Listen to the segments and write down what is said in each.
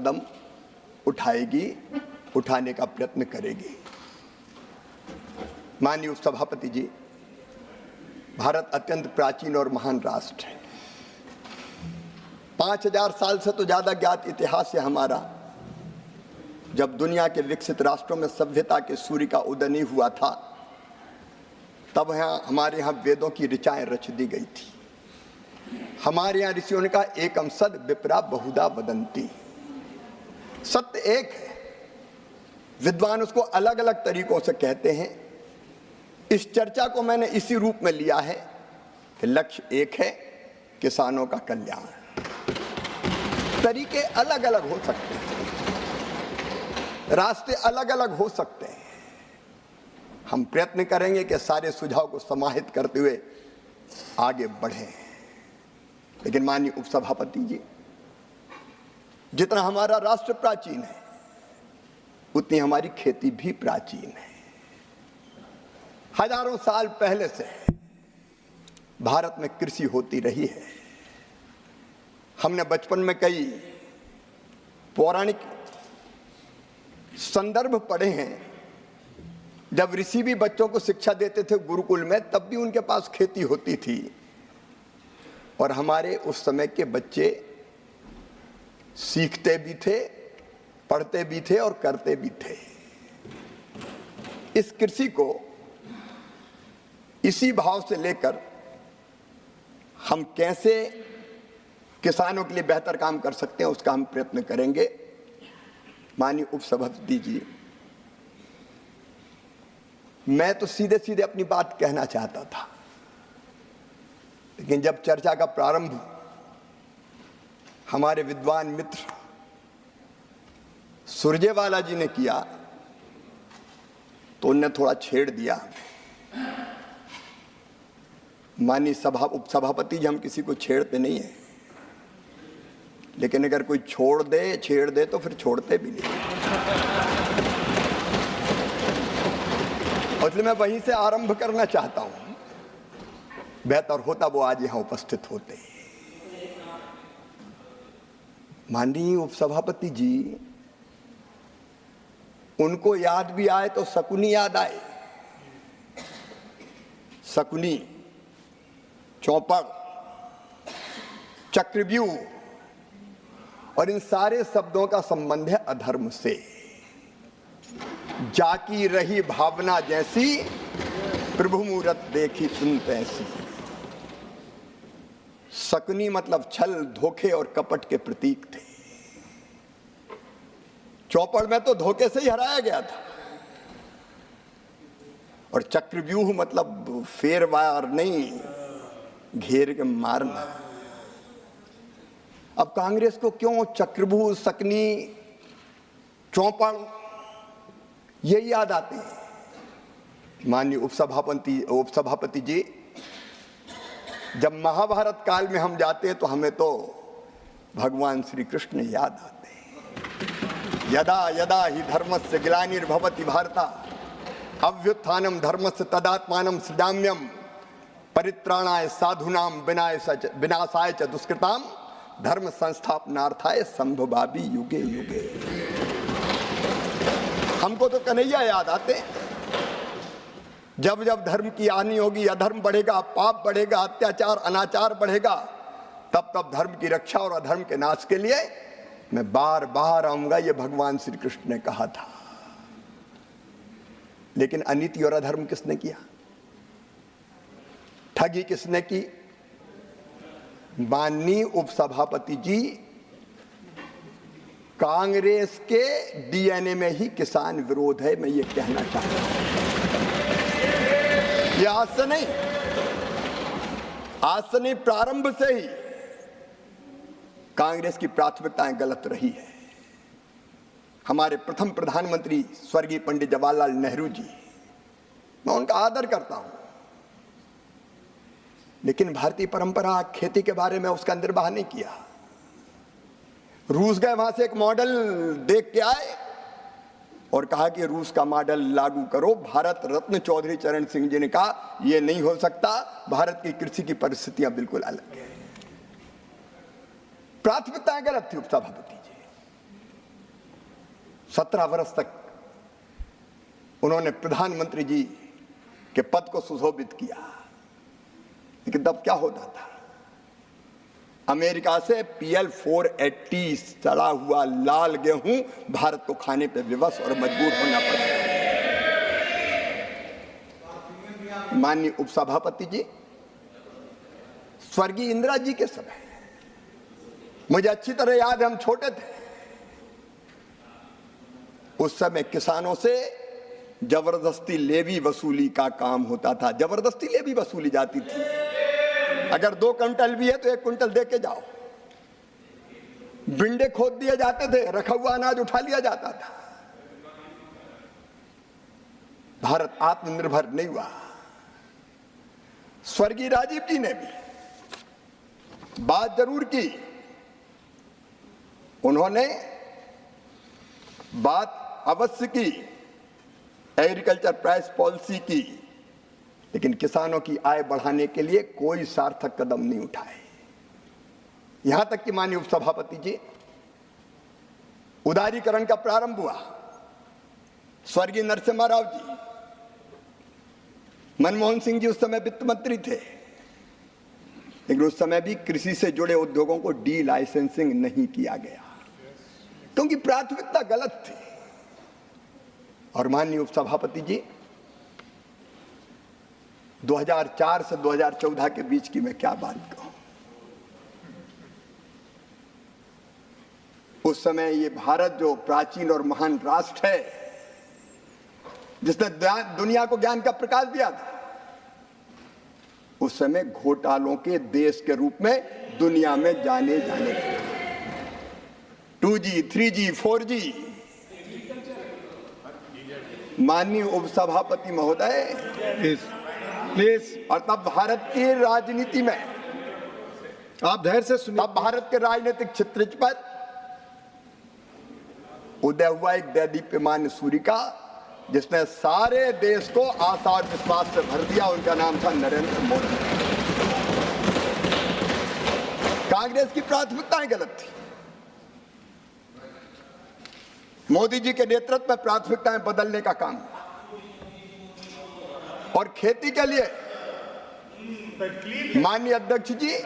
कदम उठाएगी, उठाने का प्रयत्न करेगी। माननीय उपसभापति जी, भारत अत्यंत प्राचीन और महान राष्ट्र है। 5000 साल से तो ज्यादा ज्ञात इतिहास है हमारा। जब दुनिया के विकसित राष्ट्रों में सभ्यता के सूर्य का उदय नहीं हुआ था, तब हमारे यहाँ वेदों की ऋचाएं रच दी गई थी। हमारे यहाँ ऋषियों ने कहा एकम सद विप्रा बहुधा वदंती। सत्य एक है, विद्वान उसको अलग अलग तरीकों से कहते हैं। इस चर्चा को मैंने इसी रूप में लिया है कि लक्ष्य एक है, किसानों का कल्याण। तरीके अलग अलग हो सकते हैं, रास्ते अलग अलग हो सकते हैं। हम प्रयत्न करेंगे कि सारे सुझाव को समाहित करते हुए आगे बढ़ें। लेकिन माननीय उपसभापति जी, जितना हमारा राष्ट्र प्राचीन है, उतनी हमारी खेती भी प्राचीन है। हजारों साल पहले से भारत में कृषि होती रही है। हमने बचपन में कई पौराणिक संदर्भ पढ़े हैं। जब ऋषि भी बच्चों को शिक्षा देते थे गुरुकुल में, तब भी उनके पास खेती होती थी। और हमारे उस समय के बच्चे सीखते भी थे, पढ़ते भी थे और करते भी थे। इस कृषि को इसी भाव से लेकर हम कैसे किसानों के लिए बेहतर काम कर सकते हैं, उसका हम प्रयत्न करेंगे। माननीय उपसभापति जी, मैं तो सीधे सीधे अपनी बात कहना चाहता था, लेकिन जब चर्चा का प्रारंभ हमारे विद्वान मित्र सुरजेवाला जी ने किया, तो उनने थोड़ा छेड़ दिया। माननीय उपसभापति जी, हम किसी को छेड़ते नहीं हैं, लेकिन अगर कोई छेड़ दे तो फिर छोड़ते भी नहीं। इसलिए मैं वहीं से आरंभ करना चाहता हूं। बेहतर होता वो आज यहां उपस्थित होते। माननीय उपसभापति जी, उनको याद भी आए तो शकुनी याद आए। शकुनी, चौपड़, चक्रव्यूह, और इन सारे शब्दों का संबंध है अधर्म से। जाकी रही भावना जैसी, प्रभु मूरत देखी तुम तैसी। शकुनी मतलब छल, धोखे और कपट के प्रतीक थे। चौपड़ में तो धोखे से ही हराया गया था। और चक्रव्यूह मतलब फेरवार नहीं, घेर के मारना। अब कांग्रेस को क्यों चक्रव्यूह, शकनी, चौपड़ ये याद आते हैं? माननीय उपसभापति जी, जब महाभारत काल में हम जाते हैं तो हमें तो भगवान श्री कृष्ण याद आते हैं। यदा यदा ही धर्मस्य ग्लानिर्भवति भारत अभ्युत्थानम धर्मस्य तदात्मानं सृजाम्यहम् परित्राणाय साधूनां विनाशाय च दुष्कृताम धर्म संस्थापनार्थाय संभवामि युगे युगे। हमको तो कन्हैया याद आते हैं। जब जब धर्म की हानि होगी, अधर्म बढ़ेगा, पाप बढ़ेगा, अत्याचार अनाचार बढ़ेगा, तब तब धर्म की रक्षा और अधर्म के नाश के लिए मैं बार बार आऊंगा, ये भगवान श्री कृष्ण ने कहा था। लेकिन अनीति और अधर्म किसने किया? ठगी किसने की? माननीय उपसभापति जी, कांग्रेस के डीएनए में ही किसान विरोध है, मैं ये कहना चाहता हूं। ये आज से नहीं, प्रारंभ से ही कांग्रेस की प्राथमिकताएं गलत रही है। हमारे प्रथम प्रधानमंत्री स्वर्गीय पंडित जवाहरलाल नेहरू जी, मैं उनका आदर करता हूं, लेकिन भारतीय परंपरा खेती के बारे में उसका निर्वाह नहीं किया। रूस गए, वहां से एक मॉडल देख के आए और कहा कि रूस का मॉडल लागू करो। भारत रत्न चौधरी चरण सिंह जी ने कहा यह नहीं हो सकता, भारत की कृषि की परिस्थितियां बिल्कुल अलग है। प्राथमिकताएं गलत थी उपसभापति जी। 17 वर्ष तक उन्होंने प्रधानमंत्री जी के पद को सुशोभित किया। लेकिन तब क्या होता था, अमेरिका से PL 480 सड़ा हुआ लाल गेहूं भारत को खाने पे विवश और मजबूर होना पड़ा। माननीय उपसभापति जी, स्वर्गीय इंदिरा जी के समय, मुझे अच्छी तरह याद है, हम छोटे थे, उस समय किसानों से जबरदस्ती लेवी वसूली का काम होता था। जबरदस्ती लेवी वसूली जाती थी। अगर 2 क्विंटल भी है तो 1 क्विंटल दे के जाओ। बिंडे खोद दिए जाते थे, रखा हुआ अनाज उठा लिया जाता था। भारत आत्मनिर्भर नहीं हुआ। स्वर्गीय राजीव जी ने भी बात जरूर की, उन्होंने बात अवश्य की एग्रीकल्चर प्राइस पॉलिसी की, लेकिन किसानों की आय बढ़ाने के लिए कोई सार्थक कदम नहीं उठाए। यहां तक कि माननीय उपसभापति जी, उदारीकरण का प्रारंभ हुआ। स्वर्गीय नरसिम्हा राव जी, मनमोहन सिंह जी उस समय वित्त मंत्री थे, लेकिन उस समय भी कृषि से जुड़े उद्योगों को डी लाइसेंसिंग नहीं किया गया, क्योंकि प्राथमिकता गलत थी। और माननीय उपसभापति जी, 2004 से 2014 के बीच की मैं क्या बात कहूं। उस समय ये भारत जो प्राचीन और महान राष्ट्र है, जिसने दुनिया को ज्ञान का प्रकाश दिया था, उस समय घोटालों के देश के रूप में दुनिया में जाने लगे। 2G, 3G, 4G। माननीय उपसभापति महोदय, प्लीज, और तब भारत की राजनीति में, आप धैर्य से सुनिए। तब भारत के राजनीतिक चित्र पर उदय हुआ एक दैदीप्यमान सूर्य का, जिसने सारे देश को आशा और विश्वास से भर दिया। उनका नाम था नरेंद्र मोदी। कांग्रेस की प्राथमिकताएं गलत थी। मोदी जी के नेतृत्व में प्राथमिकताएं बदलने का काम हुआ। और खेती के लिए माननीय अध्यक्ष जी,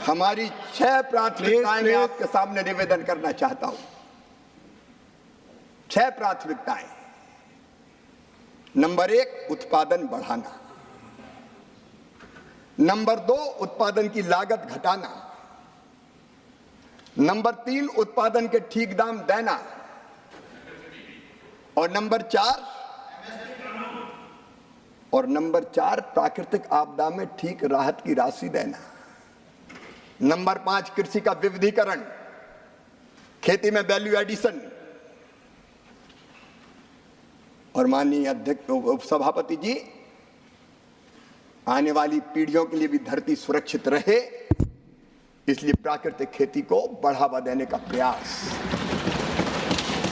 हमारी 6 प्राथमिकताएं मैं आपके सामने निवेदन करना चाहता हूं। 6 प्राथमिकताएं। नंबर 1, उत्पादन बढ़ाना। नंबर 2, उत्पादन की लागत घटाना। नंबर 3, उत्पादन के ठीक दाम देना। और नंबर 4, प्राकृतिक आपदा में ठीक राहत की राशि देना। नंबर 5, कृषि का विविधीकरण, खेती में वैल्यू एडिशन। और माननीय अध्यक्ष उपसभापति जी, आने वाली पीढ़ियों के लिए भी धरती सुरक्षित रहे, इसलिए प्राकृतिक खेती को बढ़ावा देने का प्रयास।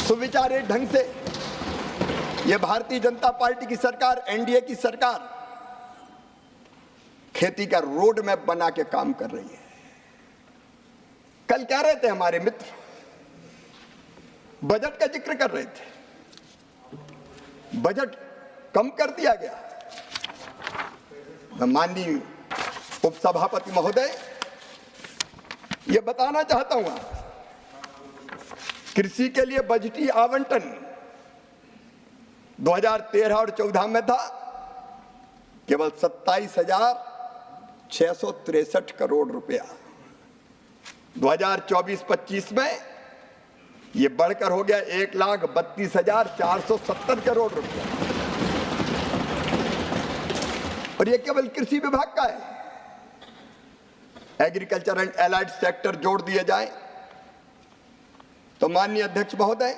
सुविचारित ढंग से यह भारतीय जनता पार्टी की सरकार, एनडीए की सरकार, खेती का रोड मैप बना के काम कर रही है। कल क्या रहे थे हमारे मित्र, बजट का जिक्र कर रहे थे। बजट कम कर दिया गया। मैं माननीय उपसभापति महोदय ये बताना चाहता हूं, कृषि के लिए बजटीय आवंटन 2013 और 14 में था केवल 27,663 करोड़ रुपया। 2024-25 में ये बढ़कर हो गया 1,32,470 करोड़ रुपया। और ये केवल कृषि विभाग का है। एग्रीकल्चर एंड एलाइड सेक्टर जोड़ दिए जाए तो माननीय अध्यक्ष महोदय,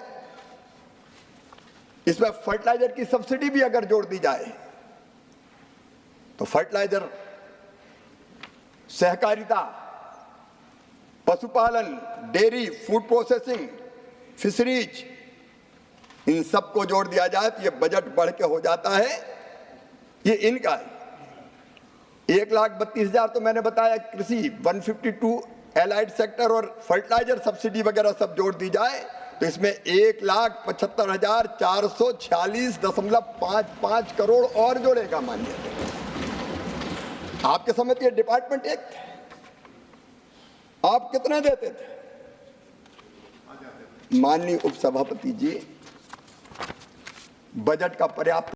इसमें फर्टिलाइजर की सब्सिडी भी अगर जोड़ दी जाए तो फर्टिलाइजर, सहकारिता, पशुपालन, डेयरी, फूड प्रोसेसिंग, फिशरीज, इन सबको जोड़ दिया जाए तो ये बजट बढ़ के हो जाता है, ये इनका है 1,32,000 तो मैंने बताया कृषि, 152 एलाइड सेक्टर और फर्टिलाइजर सब्सिडी वगैरह सब जोड़ दी जाए तो इसमें 1,75,446.55 करोड़ और जोड़ेगा माननीय अध्यक्ष। आपके समय ये डिपार्टमेंट एक थे, आप कितना देते थे? माननीय उपसभापति जी, बजट का पर्याप्त